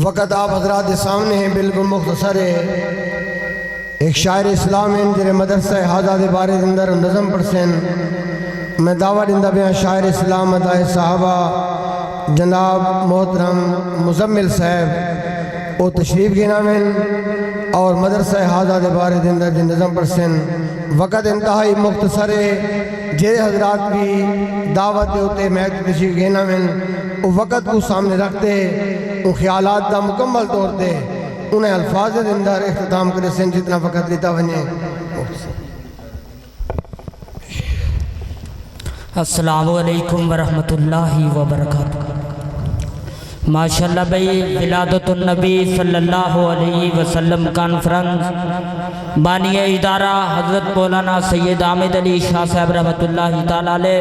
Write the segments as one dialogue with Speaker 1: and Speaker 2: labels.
Speaker 1: وقت آپ حضرات سامنے ہیں بالکل مختصر ہے. ایک شاعر اسلام ہیں جنہیں مدرسہ حاضہ دے بارے اندر نظم پڑھسن. میں دعویٰ دندہ بیاں شاعر اسلام ادائے صحابہ جناب محترم مزمل صاحب وہ تشریف گینا میں اور مدرسہ حاضہ دے بارے اندر جن نظم پڑھسن. وقت انتہائی مختصر ہے. جے حضرات بھی دعوت ہوتے میں تشریف گینا میں وہ وقت کو سامنے رکھتے ان خیالات دا مکمل طور دے انہیں الفاظ دے اندر اختتام کرے سن جتنا وقت لیتا بنے.
Speaker 2: السلام علیکم ورحمۃ اللہ وبرکاتہ. ماشاءاللہ بھائی ولادت النبی صلی اللہ علیہ وسلم کانفرنس بانی ادارہ حضرت مولانا سید حامد علی شاہ صاحب رحمۃ اللہ تعالیٰ علیہ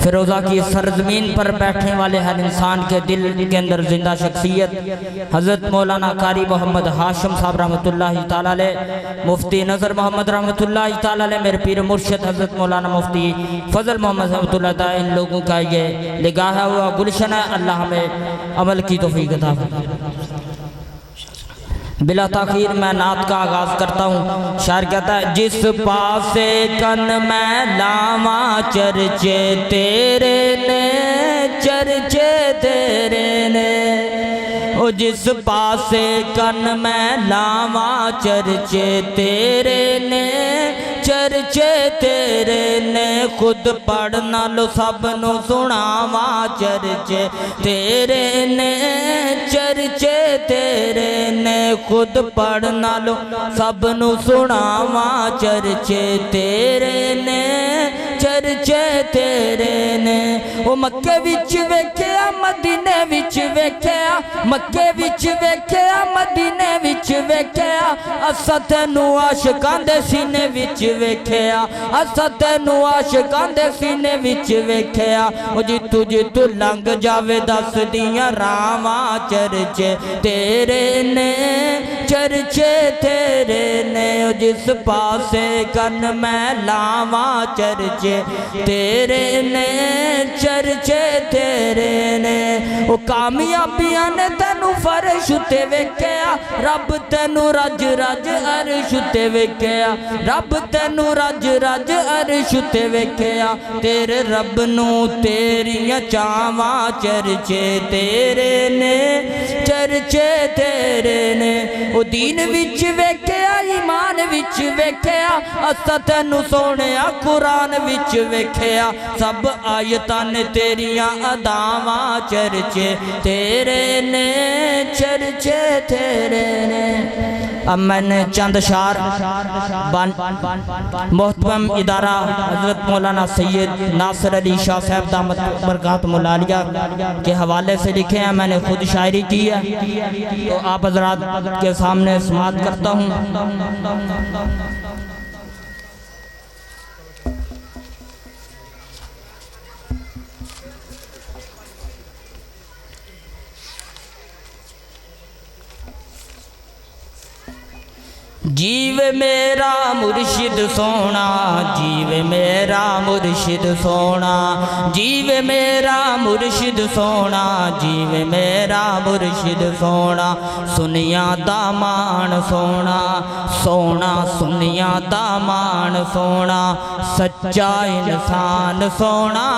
Speaker 2: فیروزہ کی سرزمین پر بیٹھنے والے ہر انسان کے دل کے اندر زندہ شخصیت حضرت مولانا قاری محمد ہاشم صاحب رحمۃ اللہ تعالیٰ علیہ مفتی نظر محمد رحمۃ اللہ تعالیٰ علیہ میرے پیر مرشد حضرت مولانا مفتی فضل محمد رحمۃ اللہ تعالیٰ ان لوگوں کا یہ لگایا ہوا گلشن ہے. اللہ ہمیں عمل کی توفیق عطا فرمائے. بلا تاخیر میں نعت کا آغاز کرتا ہوں. شاعر کہتا ہے جس پاسے کن میں لاواں چرچے تیرے نے چرچے تیرے نے او جس پاسے کن میں لاواں چرچے تیرے نے چرچے تیرے نے خود پڑھنا لو سب نو سناواں چرچے تیرے نے چرچے تیرے نے خود پڑھنا لو سب نو سناواں چرچے تیرے نے چرچے تیرے نے. او مکے وچ ویکھیا مدینے وچ ویکھیا مکے وچ ویکھیا مدینے وچ ویکھیا اسا تینو عاشقاں دے سینے وچ ویکھیا اسا تینو عاشقاں دے سینے وچ ویکھیا. او جتو لنگ جاوے دس دیاں راواں چرچے تیرے نے چرچے تیرے نے او جس پاسے کن میں لاواں چرچے تیرے نے چرچے تیرے نے. او کامیابیاں نے تینو فرش تے ویکھیا رب تینو رج رج عرش تے ویکھیا رب تینو رج رج عرش تے ویکھیا. تیرے رب نو تیریاں چاواں چرچے تیرے نے چرچے تیرے نے. او دین وچ ویکھیا ایمان وچ ویکھیا اسا تینو سونیا قرآن وچ ویکھیا سب آیتاں نے تیریاں اداواں چرچے تیرے نے چرچے تیرے نے. اب میں نے چند شعر محترم ادارہ حضرت مولانا سید ناصر علی شاہ صاحب دامت برکاتہم العالیہ کے حوالے سے لکھے ہیں. میں نے خود شاعری کی ہے تو آپ حضرات کے سامنے سماعت کرتا ہوں. جیو میرا مرشد سونا جیو میرا مرشد سونا جیو میرا مرشد سونا جیو میرا مرشد سونا سنیا دامان سونا سونا سنیا دامان سونا سچا انسان سونا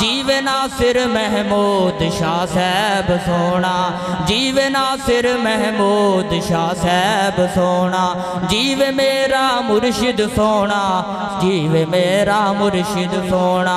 Speaker 2: جیو ناصر محمود شاہ صاحب سونا جیو ناصر محمود شاہ صاحب سونا جیو میرا مرشد سونا جیو میرا مرشد سونا.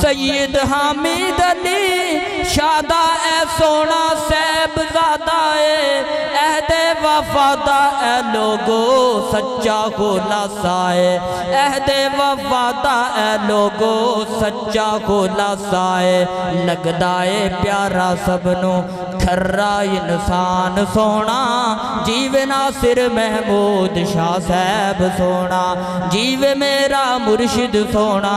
Speaker 2: سید حامد علی شادہ اے سونا صاحب زادہ اے عہد وفادہ اے لوگو سچا خلاصہ اے عہد وفادہ اے لوگو سچا خلاصہ اے لگدا اے پیارا سب نو کھرا انسان سونا جیو ناصر محمود شاہ صاحب سونا جیو میرا مرشد سونا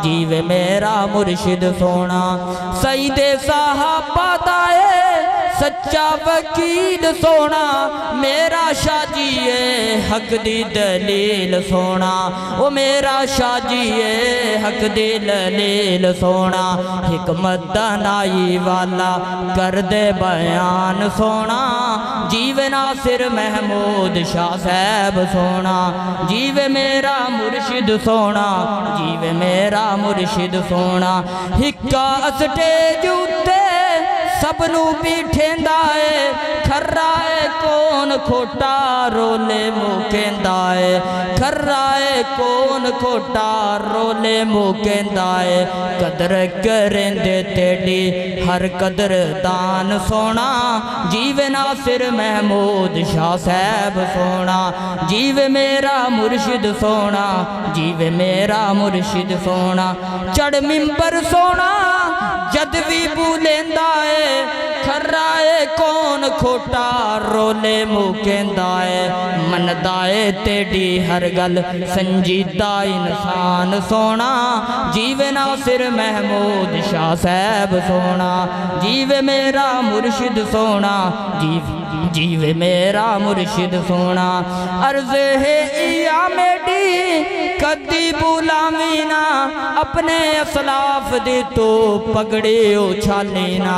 Speaker 2: جیو میرا مرشد سونا. سید صحابہ دائے سچا وکیل سونا میرا شاہ جی حق دی دلیل سونا او میرا شاہ جی حق دی دلیل سونا حکمت دانائی والا کر دے بیان سونا جیوے ناصر محمود شاہ صاحب سونا جیوے میرا مرشد سونا جیوے میرا مرشد سونا ہکا اسٹیج اتے سب نو بیٹھیندا ہے کھرا ہے کون کھوٹا رولے موکیندا ہے کھرا ہے کون کھوٹا رولے موکیندا ہے قدر کرندے تیڈی ہر قدر دان سونا جیوے ناصر محمود شاہ صاحب سونا جیوے میرا مرشد سونا جیوے میرا مرشد سونا چڑھ ممبر سونا جد بھی بولیندا ہے کھرا ہے کون کھوٹا رولے موکیندا ہے مندا ہے تیڈی ہر گل سنجیدہ انسان سونا جیوے ناصر محمود شاہ صاحب سونا جیوے میرا مرشد سونا جیوے میرا مرشد سونا عرض ہے ایا میڈی کدی بولامینا اپنے اسلاف دی تو پگڑے اچھالینا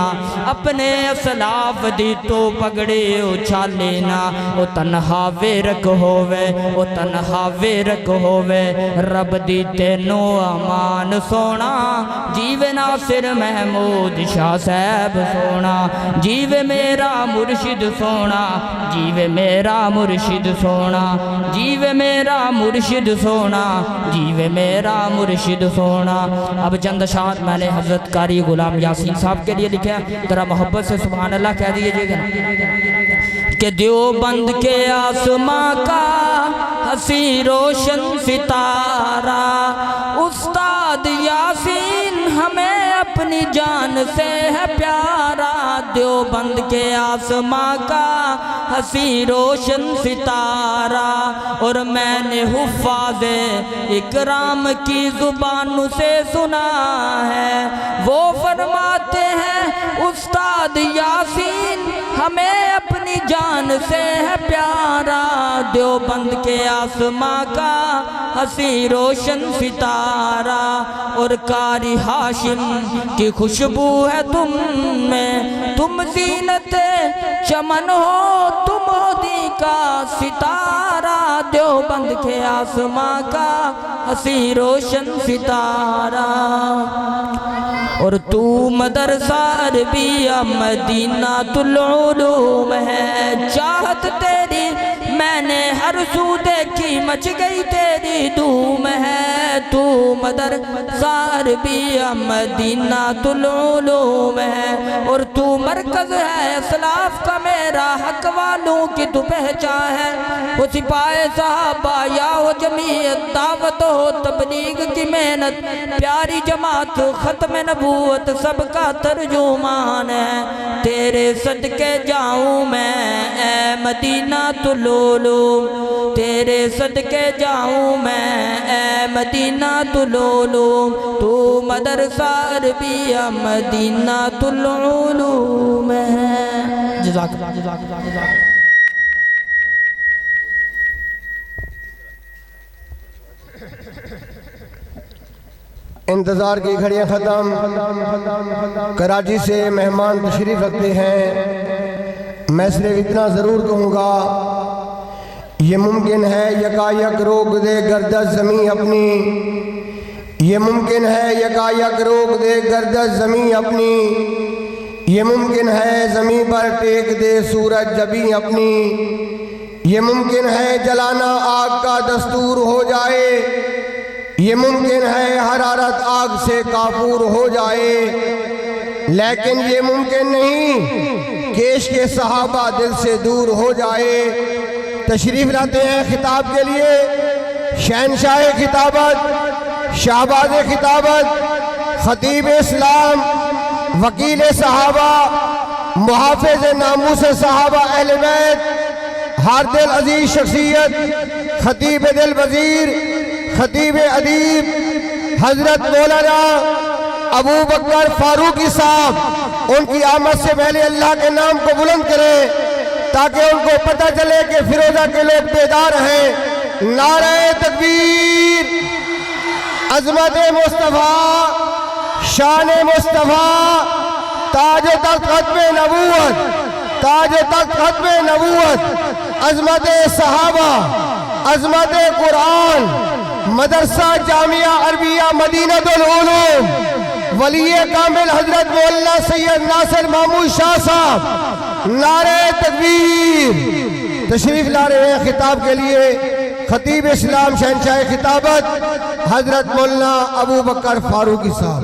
Speaker 2: اپنے اسلاف دی تو پگڑے اچھالینا او تنہا ویرک ہووے او تنہا ویرک ہووے رب دی تینو امان سونا جیوے ناصر محمود شاہ صاحب سونا جیوے میرا مرشد سونا جیوے میرا مرشد سونا جیوے میرا مرشد سونا جیوے میرا مرشد سونا اب چند اشعار میں نے حضرت قاری غلام یاسین صاحب کے لیے لکھے ہیں ذرا محبت سے سبحان اللہ کہہ دیجئے گا کہ دیوبند کے آسماں کا حسی روشن ستارہ استاد یاسین ہمیں اپنی جان سے ہے پیارا دیوبند کے آسماں کا حسی روشن ستارہ اور میں نے حفاظ اکرام کی زبان سے سنا ہے وہ فرماتے ہیں استاد یاسین ہمیں اپنی جان سے ہے پیارا دیوبند کے آسماں کا حسی روشن ستارہ اور قاری ہاشم کی خوشبو ہے تم میں تم زینت چمن ہو تم ہودی کا ستارہ دیوبند کے آسماں کا حسی روشن ستارہ اور تو مدرسہ عربیہ مدینہ العلوم ہے چاہت تیری میں نے ہر سو دیکھی مچ گئی تیری دھوم ہے تو مدرسہ عربیہ مدینہ العلوم ہے اور تو مرکز ہے اسلاف کا میرا حق والوں کی تو پہچان ہے وہ سپاہ صحابہ یا وہ جمعیت دعوت ہو تبلیغ کی محنت پیاری جماعت ختم نبوت سب کا ترجمان ہے تیرے صدقے جاؤں میں اے مدینہ العلوم تیرے صدقے جاؤں میں اے مدینہ العلوم تو مدرسہ عربیہ مدینہ العلوم ہے جزاک اللہ
Speaker 1: انتظار کی گھڑیاں ختم کراچی سے مہمان تشریف رکھتے ہیں میں صرف اتنا ضرور کہوں گا یہ ممکن ہے یکا یک روک دے گردش زمین اپنی یہ ممکن ہے یکا یک روک دے گردش زمین اپنی یہ ممکن ہے زمین پر ٹیک دے سورج جبیں اپنی یہ ممکن ہے جلانا آگ کا دستور ہو جائے یہ ممکن ہے حرارت آگ سے کافور ہو جائے لیکن یہ ممکن نہیں کہ عشق کے صحابہ دل سے دور ہو جائے تشریف لاتے ہیں خطاب کے لیے شہنشاہ خطابت شہباز خطابت خطیب اسلام وکیل صحابہ محافظ ناموس صحابہ اہل بیت ہر دل عزیز شخصیت خطیب دل وزیر خطیب ادیب حضرت مولانا ابو بکر فاروقی صاحب ان کی آمد سے پہلے اللہ کے نام کو بلند کریں تاکہ ان کو پتہ چلے کہ فیروزہ کے لوگ بیدار ہیں۔ نعرہ تکبیر، عظمت مصطفیٰ، شان مصطفیٰ، تاج و تخت ختم نبوت، تاج و تخت ختم نبوت، عظمت صحابہ، عظمت قرآن، مدرسہ جامعہ عربیہ مدینہ العلوم، ولی کامل حضرت مولانا سید ناصر محمود شاہ صاحب، نعرہ تکبیر۔ تشریف لا رہے ہیں خطاب کے لیے خطیب اسلام شہنشاہ خطابت حضرت مولانا ابو بکر فاروقی صاحب۔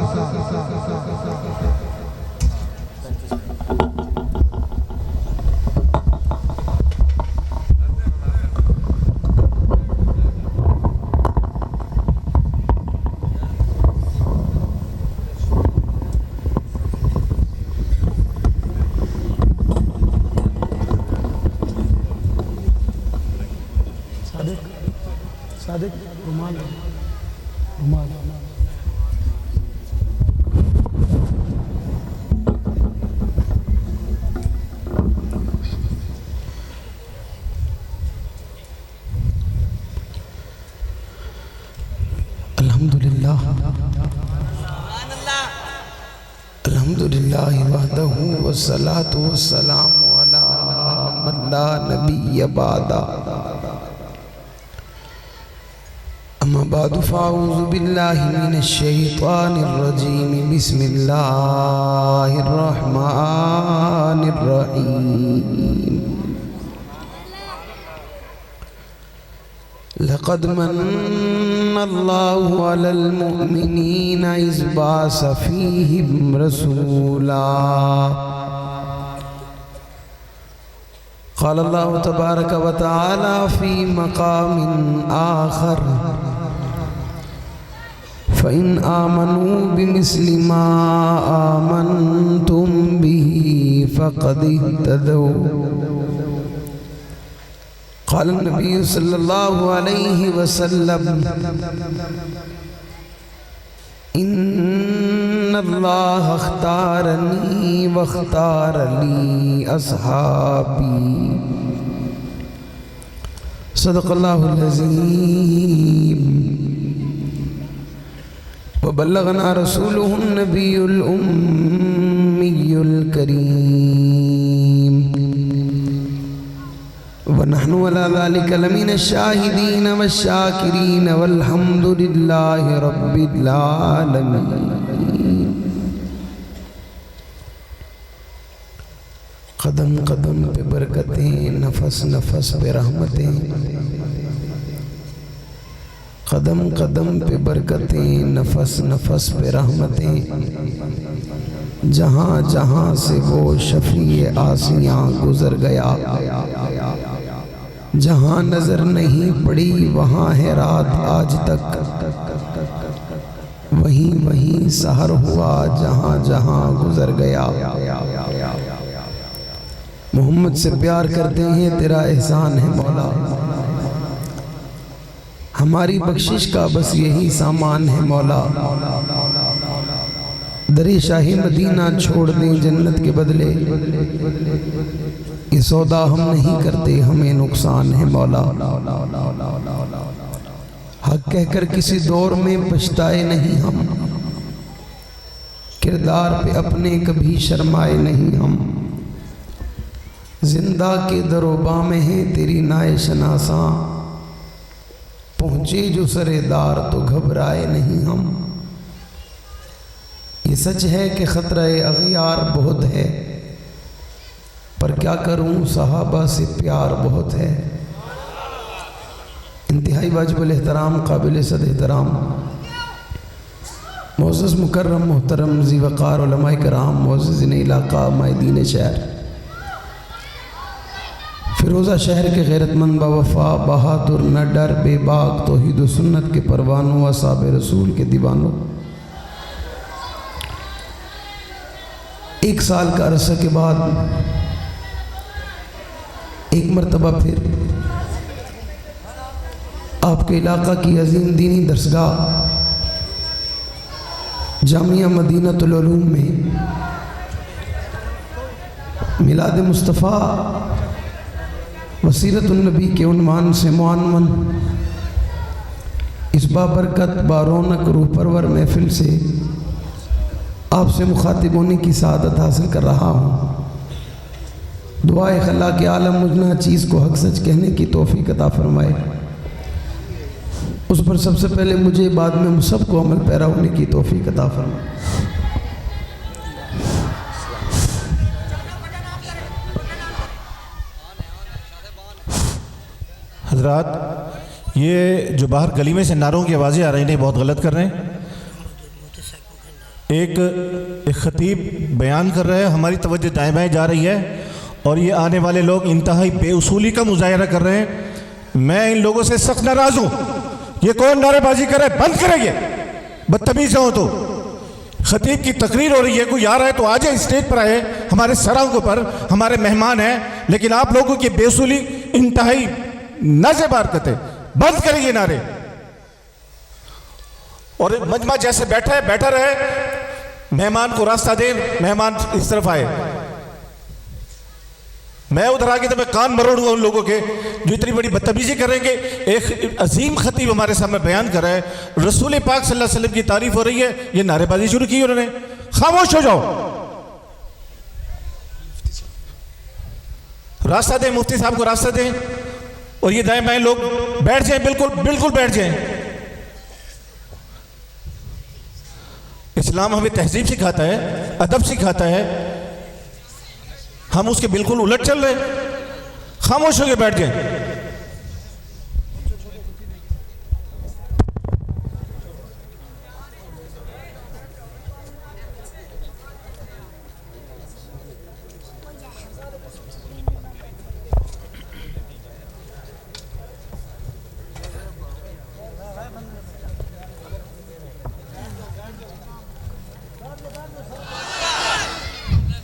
Speaker 3: صادق رومال رومال الحمدللہ الحمدللہ وحدہ والصلاة والسلام علی من لا نبی بعدہ۔ اما بعد فاعوذ باللہ من الشیطان الرجیم، بسم اللہ الرحمن الرحیم۔ لقد من اللہ علی المؤمنین اذ بعث فیہم رسولا۔ قال اللہ تبارک و تعالی فی مقام آخر، فَإِنْ آمَنُوا بِمِثْلِ مَا آمَنْتُمْ بِهِ فَقَدِ اهْتَدَوْا۔ قال النبي صلى الله عليه وسلم إن الله اختارني واختار لي أصحابي، صدق الله العظيم، وبلغنا رسوله النبي الأمي الكريم، ونحن على ذلك لمن الشاهدين والشاكرين، والحمد لله رب العالمين۔ قدم قدم پہ برکتیں، نفس نفس پہ رحمتیں، قدم قدم پہ برکتیں، نفس نفس پہ رحمتیں، جہاں جہاں سے وہ شفیع آسیاں گزر گیا، جہاں نظر نہیں پڑی وہاں ہے رات آج تک، وہیں وہیں سحر ہوا جہاں جہاں گزر گیا۔ محمد سے پیار کرتے ہیں تیرا احسان ہے مولا، ہماری بخشش کا بس یہی سامان ہے مولا، در شاہی مدینہ چھوڑ دیں جنت کے بدلے، یہ سودا ہم نہیں کرتے ہمیں نقصان ہے مولا۔ حق کہہ کر کسی دور میں پچھتائے نہیں ہم، کردار پہ اپنے کبھی شرمائے نہیں ہم، زندہ کے در و بام میں ہے تیری نائے شناساں، پہنچے جو سرے دار تو گھبرائے نہیں ہم۔ یہ سچ ہے کہ خطرہ اغیار بہت ہے، پر کیا کروں صحابہ سے پیار بہت ہے۔ انتہائی واجب الاحترام، قابل صد احترام، معزز مکرم محترم ذی وقار علماء کرام، معززین علاقہ، مائدین شہر، فیروزہ شہر کے غیرت مند باوفا، بہادر، نہ ڈر، بے باک، توحید و سنت کے پروانوں، اصحاب رسول کے دیوانوں، ایک سال کا عرصہ کے بعد ایک مرتبہ پھر آپ کے علاقہ کی عظیم دینی درسگاہ جامعہ مدینہ العلوم میں میلاد مصطفیٰ وسیرت النبی کے عنوان سے معانون اس بابرکت بارونق روح پرور محفل سے آپ سے مخاطب ہونے کی سعادت حاصل کر رہا ہوں۔ دعائے خلا کے عالم مجھ چیز کو حق سچ کہنے کی توفیق عطا فرمائے، اس پر سب سے پہلے مجھے بعد میں سب کو عمل پیرا ہونے کی توفیق عطا فرمائے۔
Speaker 4: حضرات، یہ جو باہر گلی میں سے نعروں کی آوازیں آ رہی ہیں بہت غلط کر رہے ہیں۔ ایک خطیب بیان کر رہے ہیں، ہماری توجہ دائیں بائیں جا رہی ہے اور یہ آنے والے لوگ انتہائی بے اصولی کا مظاہرہ کر رہے ہیں۔ میں ان لوگوں سے سخت ناراض ہوں۔ یہ کون نعرے بازی کر رہے ہیں؟ بند کریں، یہ بدتمیز ہو تو۔ خطیب کی تقریر ہو رہی ہے، کوئی آ رہا ہے تو آ جائے، اسٹیج پر آئے، ہمارے سروں پر ہمارے مہمان ہیں، لیکن آپ لوگوں کی بے اصولی انتہائی نازیب حرکت ہے۔ بند کریں یہ نعرے، اور مجمع جیسے بیٹھا ہے بیٹھا رہے، مہمان کو راستہ دیں، مہمان اس طرف آئے۔ میں ادھر آگے تو میں کان مروڑوں گا ان لوگوں کے جو اتنی بڑی بدتمیزی کریں گے۔ ایک عظیم خطیب ہمارے سامنے بیان کر رہا ہے، رسول پاک صلی اللہ علیہ وسلم کی تعریف ہو رہی ہے، یہ نعرے بازی شروع کی انہوں نے۔ خاموش ہو جاؤ، راستہ دیں، مفتی صاحب کو راستہ دیں، اور یہ دائیں بائیں لوگ بیٹھ جائیں، بالکل بیٹھ جائیں۔ اسلام ہمیں تہذیب سکھاتا ہے، ادب سکھاتا ہے، ہم اس کے بالکل الٹ چل رہے ہیں۔ خاموش ہو کے بیٹھ جائیں۔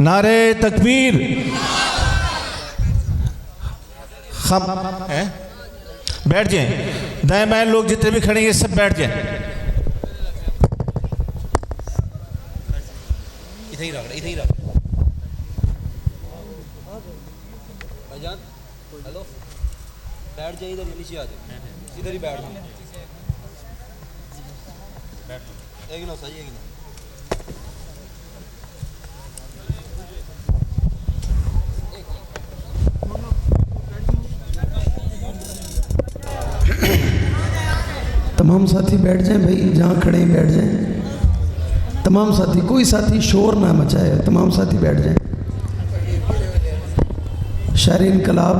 Speaker 4: نعرے تکبیر، بیٹھ جائیں، دائیں بائیں لوگ جتنے بھی کھڑے ہیں سب بیٹھ جائیں۔
Speaker 5: ادھر ہی رکھ بھائی جان، ہلو، بیٹھ جائیں، ادھر نیچے آ جائیں، ادھر ہی بیٹھ جائیں، ایک نو صحیح، ایک نو۔
Speaker 3: تمام ساتھی بیٹھ جائیں بھائی، جہاں کھڑے ہیں بیٹھ جائیں۔ تمام ساتھی، کوئی ساتھی شور نہ مچائے، تمام ساتھی بیٹھ جائیں۔ شاعر انقلاب،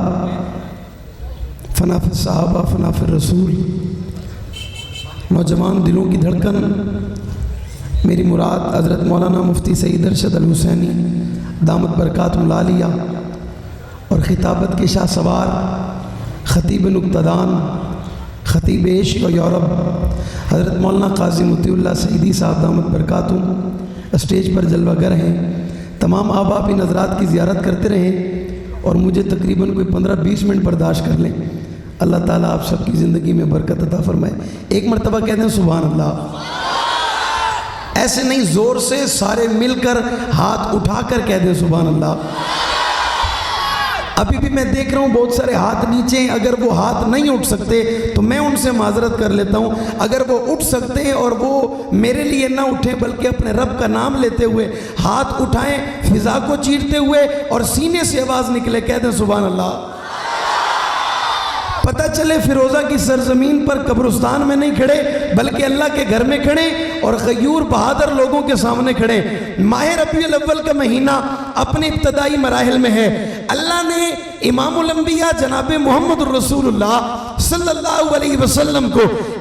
Speaker 3: فناف صحابہ، فناف رسول، نوجوان دلوں کی دھڑکن، میری مراد حضرت مولانا مفتی سعید ارشد الحسینی دامت برکات العالیہ، اور خطابت کے شاہ سوار، خطیب نقطدان، خطیب عشق و یورپ، حضرت مولانا قاضی مطیع اللہ سعیدی صاحب دامت برکاتہم اسٹیج پر جلوہ گر ہیں۔ تمام آباء ان حضرات کی زیارت کرتے رہیں اور مجھے تقریباً کوئی 15-20 منٹ برداشت کر لیں۔ اللہ تعالیٰ آپ سب کی زندگی میں برکت عطا فرمائے۔ ایک مرتبہ کہتے ہیں سبحان اللہ۔ ایسے نہیں، زور سے سارے مل کر ہاتھ اٹھا کر کہہ دیں سبحان اللہ۔ ابھی بھی میں دیکھ رہا ہوں بہت سارے ہاتھ نیچے ہیں، اگر وہ ہاتھ نہیں اٹھ سکتے تو میں ان سے معذرت کر لیتا ہوں۔ اگر وہ اٹھ سکتے ہیں اور وہ میرے لیے نہ اٹھیں بلکہ اپنے رب کا نام لیتے ہوئے ہاتھ اٹھائیں، فضا کو چیرتے ہوئے، اور سینے سے آواز نکلے، کہہ دیں سبحان اللہ۔ پتہ چلے فیروزہ کی سرزمین پر قبرستان میں نہیں کھڑے بلکہ اللہ کے گھر میں کھڑے اور غیور بہادر لوگوں کے سامنے کھڑے۔ ماہ ربیع الاول کا مہینہ اپنے ابتدائی مراحل میں ہے۔ اللہ نے امام الانبیاء جناب محمد الرسول اللہ صلی اللہ علیہ وسلم کو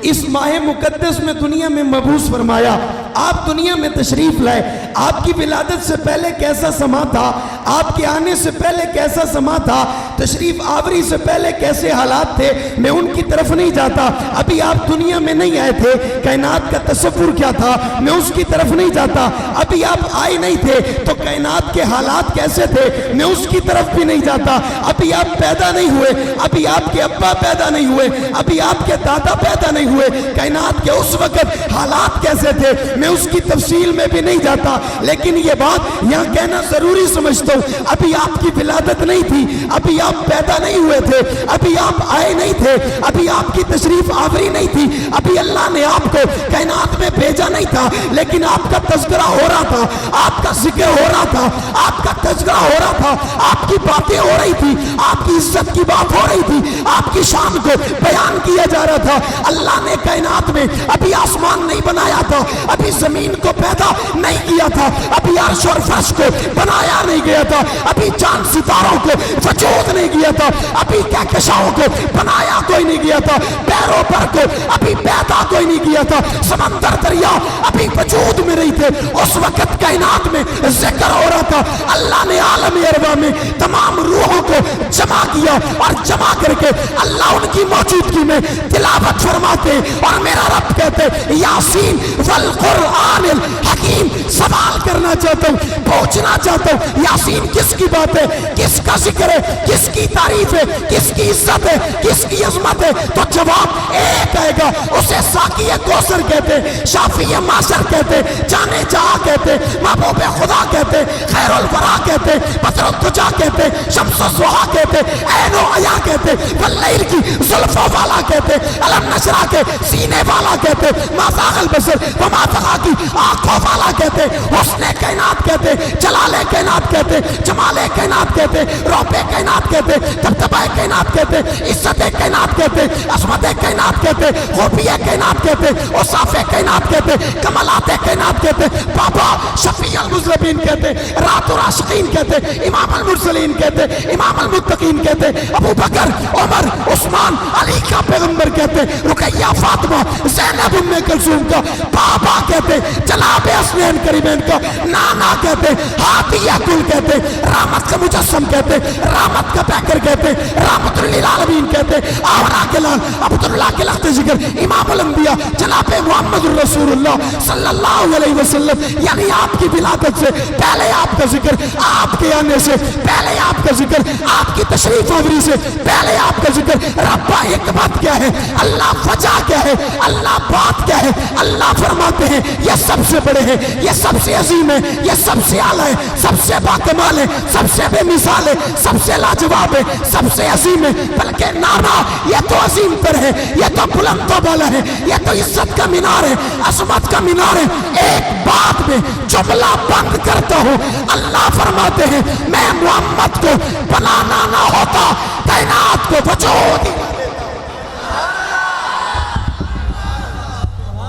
Speaker 3: اس ماہ مقدس میں دنیا میں مبعوث فرمایا۔ آپ دنیا میں تشریف لائے، آپ کی ولادت سے پہلے کیسا سما تھا، آپ کے آنے سے پہلے کیسا سما تھا، تشریف آوری سے پہلے کیسے حالات تھے، میں ان کی طرف نہیں جاتا۔ ابھی آپ دنیا میں نہیں آئے تھے، کائنات کا تصور کیا تھا، میں اس کی طرف نہیں جاتا۔ ابھی آپ آئے نہیں تھے تو کائنات کے حالات کیسے تھے، میں اس کی طرف بھی نہیں جاتا۔ ابھی آپ پیدا نہیں ہوئے، ابھی آپ کے ابا پیدا نہیں ہوئے، ابھی آپ کے دادا پیدا نہیں ہوئے، کائنات کے اس وقت حالات کیسے تھے، میں اس کی تفصیل میں بھی نہیں جاتا۔ لیکن یہ بات یہاں کہنا ضروری سمجھتا ہوں وسلم ابھی آپ کی ولادت نہیں تھی, ابھی آپ پیدا نہیں ہوئے تھے, ابھی آپ آئے نہیں تھے, ابھی آپ کی تشریف آوری نہیں تھی, ابھی اللہ نے آپ کو کائنات میں بھیجا نہیں تھا, لیکن آپ کا تذکرہ ہو رہا تھا, آپ کا ذکر ہو رہا تھا, آپ کا تذکرہ ہو رہا تھا, آپ کی باتیں ہو رہی تھی, آپ کی عزت کی بات ہو رہی تھی, آپ کی شان کو بیان کیا جا رہا تھا. اللہ نے کائنات میں ابھی آسمان نہیں بنایا تھا, ابھی زمین کو پیدا نہیں کیا تھا, ابھی عرش اور فرش کو بنایا نہیں گیا تھا, ابھی چاند ستاروں کو وجود نہیں کیا تھا, ابھی کہکشاؤں کو بنایا کوئی نہیں کیا تھا, پیروں پر کو ابھی پیدا کوئی نہیں کیا تھا, سمندر دریا ابھی وجود میں نہیں تھے, اس وقت کائنات میں ذکر ہو رہا تھا. اللہ نے عالم ارواح میں تمام روحوں کو جمع کیا اور جمع کر کے اللہ ان کی موجودگی میں تلاوت فرماتے اور میرا رب کہتے یاسین والقرآن الحکیم. سوال کرنا چاہتا ہوں, پوچھنا چاہتا ہوں, یاسین کس کی بات ہے, کس کا ذکر ہے, کس کی تعریف ہے, کس کی عزت ہے, کس کی عظمت ہے؟ تو جواب ایک آئے گا, اسے ساقی کوثر کہتے, شافی معاشر کہتے, جانے جہاں کہتے, محبوب خدا کہتے, خیر الورا کہتے, بدر الدجا کہتے, شمس الضحیٰ کہتے, عین و عیا کہتے, واللیل کی زلفوں والا کہتے, علم نشرہ کے سینے والا کہتے, ما زاغ البصر وما طغیٰ کی آنکھوں والا کہتے, حسن کائنات کہتے, جلال کائنات کہتے, جمال کائنات کہتے, رعب کائنات کہتے, دبدبہ کائنات کہتے, عزت کائنات کہتے, عظمت کائنات کہتے, خوبی کائنات کہتے, اوصاف کائنات کہتے, کمالات کائنات کہتے, بابا شفیع المذنبین کہتے, رات العاشقین کہتے, امام المرسلین کہتے, امام المتقین کہتے, ابو بکر, عمر, عثمان, علی کا پیغمبر کہتے, رقیہ, فاطمہ, زینب ام کلثوم کا بابا کہتے, جناب حسنین کریمین کا نانا کہتے, ہاتھیہ کل کہتے, رحمت کا مجسم کہتے, رحمت کا پیکر کہتے, رحمت للعالمین کہتے, آورا کے لال, عبداللہ کے لخت ذکر, امام الانبیاء جناب محمد الرسول اللہ صلی اللہ علیہ وسلم. یعنی آپ کی ولادت سے پہلے آپ کا ذکر, آپ کے آنے سے پہلے آپ کا ذکر, آپ کی تشریف آوری سے پہلے آپ کا ذکر. ربا حکمت کیا ہے, اللہ وجہ کیا ہے, اللہ بات کیا ہے؟ اللہ فرماتے ہیں یہ سب سے بڑے ہیں, یہ سب سے عظیم ہے, یہ سب سے اعلیٰ ہے, سب سے باکمال ہے, سب سے بے مثال ہے, سب سے لاجواب ہے, سب سے عظیم ہے. بلکہ نانا یہ تو عظیم تر ہے, یہ تو بلند و بالا ہے, یہ تو عزت کا مینار ہے, عظمت کا مینار ہے. ایک بات میں جملہ بند کرتا ہوں, اللہ فرماتے ہیں میں محمد کو بنانا نہ ہوتا کائنات کو وجود.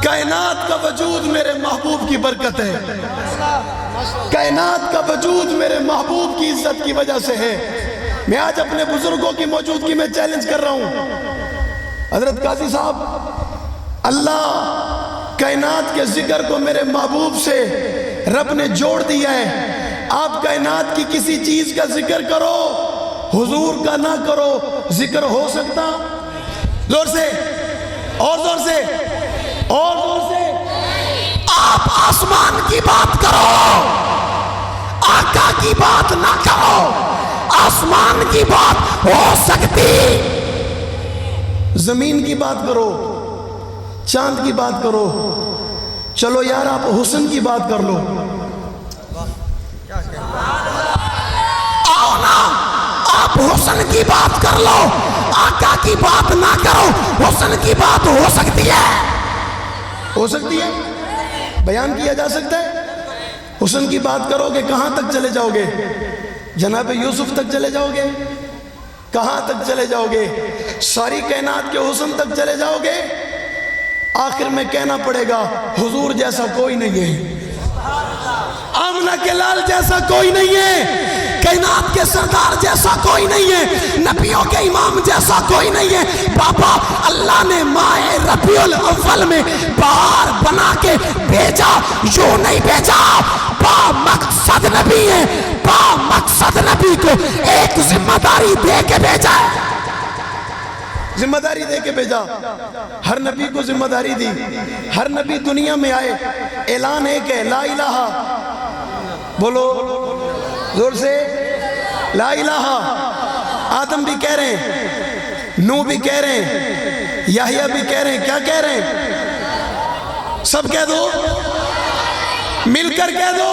Speaker 6: کائنات کا وجود میرے محبوب کی برکت ہے, کائنات کا وجود میرے محبوب کی عزت کی وجہ سے ہے. میں آج اپنے بزرگوں کی موجودگی میں چیلنج کر رہا ہوں, حضرت قاضی صاحب, اللہ کائنات کے ذکر کو میرے محبوب سے رب نے جوڑ دیا ہے. آپ کائنات کی کسی چیز کا ذکر کرو, حضور کا نہ کرو, ذکر ہو سکتا؟ زور سے, اور زور سے, اور زور سے.
Speaker 3: آپ آسمان کی بات کرو, آقا کی بات نہ کرو. آسمان کی بات ہو سکتی,
Speaker 6: زمین کی بات کرو, چاند کی بات کرو, چلو یار آپ حسن کی بات کر لو.
Speaker 3: آؤ نا, آپ حسن کی بات کر لو, آقا کی بات نہ کرو. حسن کی بات ہو سکتی ہے,
Speaker 6: ہو سکتی ہے, بیان کیا جا سکتا ہے. حسن کی بات کرو گے کہاں تک چلے جاؤ گے؟ جناب یوسف تک چلے جاؤ گے؟ کہاں تک چلے جاؤ گے؟ ساری کائنات کے حسن تک چلے جاؤ گے؟ آخر میں کہنا پڑے گا حضور جیسا کوئی نہیں ہے, آمنہ کے لال جیسا کوئی نہیں ہے,
Speaker 3: کائنات کے سردار جیسا کوئی نہیں ہے, نبیوں کے امام جیسا کوئی نہیں ہے. بابا اللہ نے ماہ ربیع الاول میں بہار بنا کے بھیجا, یوں نہیں بھیجا. با مقصد نبی ہے, با مقصد نبی کو ایک ذمہ داری دے کے بھیجا ہے.
Speaker 6: ذمہ داری دے کے بھیجا, ہر نبی کو ذمہ داری دی. ہر نبی دنیا میں آئے, اعلان ایک ہے, لا الہ, بولو زور سے, لا الہ. آدم بھی کہہ رہے ہیں, نوح بھی کہہ رہے ہیں, یحییٰ بھی کہہ رہے ہیں. کیا کہہ رہے ہیں؟ سب کہہ دو, مل کر کہہ دو,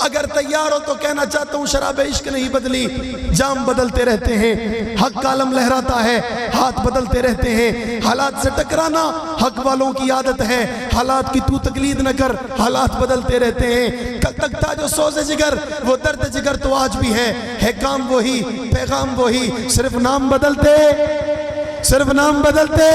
Speaker 6: اگر تیار ہو تو کہنا چاہتا ہوں شراب عشق نہیں بدلی، جام بدلتے رہتے ہیں، حق کا علم لہراتا ہے، ہاتھ بدلتے رہتے ہیں، حالات سے ٹکرانا حق والوں کی عادت ہے، حالات کی تو تقلید نہ کر، حالات بدلتے رہتے ہیں، کل تک تھا جو سوز جگر وہ درد جگر تو آج بھی ہے کام وہی پیغام وہی، صرف نام بدلتے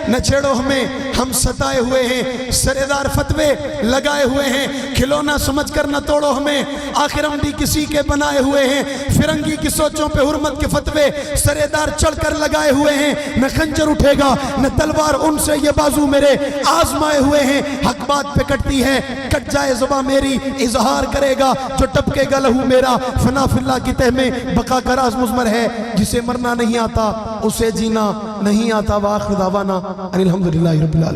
Speaker 6: نہ چھیڑو ہمیں، ہم ستائے ہوئے ہیں، سردار فتوے لگائے ہوئے ہیں، کھلونا سمجھ کر نہ توڑو ہمیں، آخر ہم بھی کسی کے بنائے ہوئے ہیں، فرنگی کی سوچوں پہ حرمت کے فتوے سردار چڑھ کر لگائے ہوئے ہیں، نہ خنجر اٹھے گا نہ تلوار ان سے یہ بازو میرے آزمائے ہوئے ہیں، حق بات پہ کٹتی ہے کٹ جائے زباں میری، اظہار کرے گا جو ٹپکے گا لہو میرا، فنا فی اللہ کی تہ میں بقا کا راز مضمر ہے، جسے مرنا نہیں آتا اسے جینا نہیں آتا، وآخر دعوانا الحمدللہ رب العالمین۔